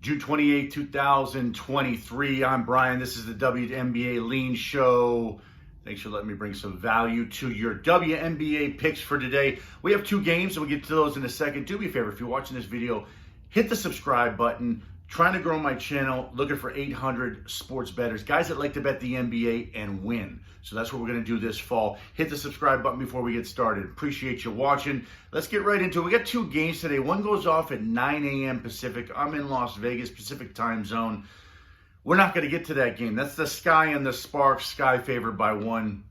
June 28, 2023. I'm Brian. This is the WNBA Lean Show. Thanks for letting me bring some value to your WNBA picks for today. We have two games, and we'll get to those in a second. Do me a favor, if you're watching this video, hit the subscribe button. Trying to grow my channel, looking for 800 sports bettors, guys that like to bet the NBA and win. So that's what we're going to do this fall. Hit the subscribe button before we get started. Appreciate you watching. Let's get right into it. We got two games today. One goes off at 9 a.m. Pacific. I'm in Las Vegas, Pacific time zone. We're not going to get to that game. That's the Sky and the Sparks. Sky favored by one.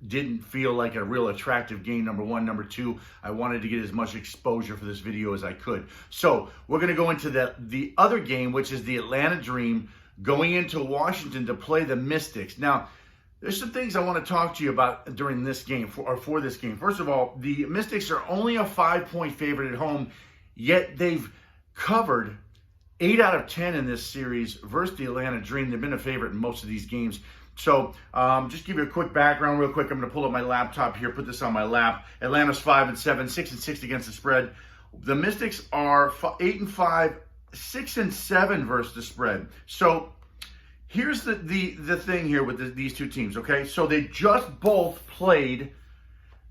Didn't feel like a real attractive game, number one. Number two, I wanted to get as much exposure for this video as I could. So we're going to go into the other game, which is the Atlanta Dream going into Washington to play the Mystics. Now, there's some things I want to talk to you about during this game, for this game. First of all, the Mystics are only a 5-point favorite at home, yet they've covered 8 out of 10 in this series versus the Atlanta Dream. They've been a favorite in most of these games. So just give you a quick background real quick. I'm going to pull up my laptop here, put this on my lap. Atlanta's 5-7, 6-6 against the spread. The Mystics are 8-5, 6-7 versus the spread. So here's the thing here with these two teams, okay? So they just both played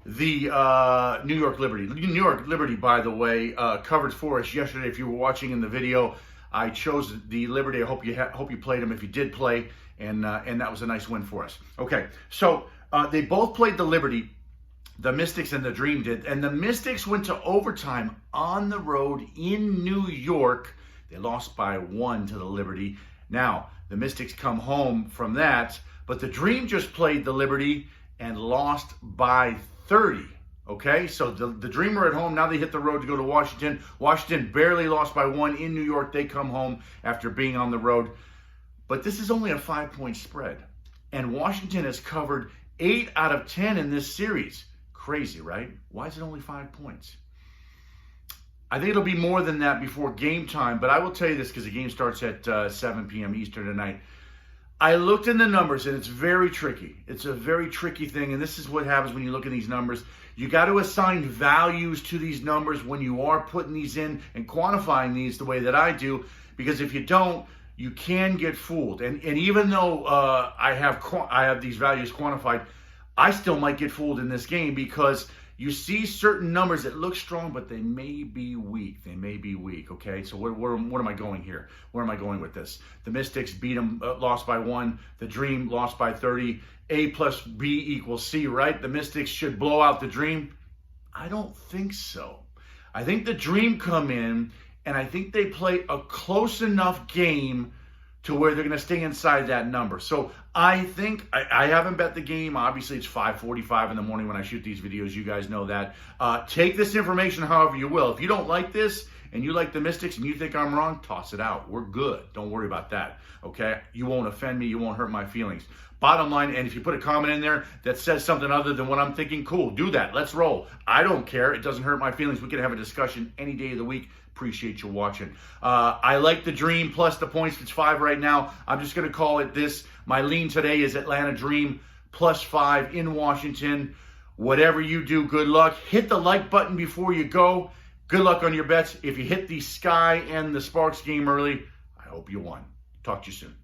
the New York Liberty. New York Liberty, by the way, covered for us yesterday. If you were watching in the video, I chose the Liberty. I hope you played them if you did play. And that was a nice win for us. Okay, so they both played the Liberty, the Mystics and the Dream did, and the Mystics went to overtime on the road in New York. They lost by 1 to the Liberty. Now, the Mystics come home from that, but the Dream just played the Liberty and lost by 30. Okay, so the Dream are at home. Now they hit the road to go to Washington. Washington barely lost by 1 in New York. They come home after being on the road. But this is only a 5-point spread. And Washington has covered 8 out of 10 in this series. Crazy, right? Why is it only 5 points? I think it'll be more than that before game time. But I will tell you this because the game starts at 7 p.m. Eastern tonight. I looked in the numbers, and it's very tricky. It's a very tricky thing. And this is what happens when you look at these numbers. You got to assign values to these numbers when you are putting these in and quantifying these the way that I do. Because if you don't, you can get fooled, and even though I have these values quantified, I still might get fooled in this game because you see certain numbers that look strong, but they may be weak. They may be weak. Okay, so where am I going here? Where am I going with this? The Mystics beat them, lost by 1. The Dream lost by 30. A plus B equals C, right? The Mystics should blow out the Dream. I don't think so. I think the Dream come in, and I think they play a close enough game to where they're going to stay inside that number. So I think, I haven't bet the game. Obviously, it's 5:45 in the morning when I shoot these videos. You guys know that. Take this information however you will. If you don't like this and you like the Mystics and you think I'm wrong, toss it out. We're good. Don't worry about that, okay? You won't offend me. You won't hurt my feelings. Bottom line, and if you put a comment in there that says something other than what I'm thinking, cool, do that. Let's roll. I don't care. It doesn't hurt my feelings. We can have a discussion any day of the week. Appreciate you watching. I like the Dream plus the points. It's 5 right now. I'm just going to call it this. My lean today is Atlanta Dream plus 5 in Washington. Whatever you do, good luck. Hit the like button before you go. Good luck on your bets. If you hit the Sky and the Sparks game early, I hope you won. Talk to you soon.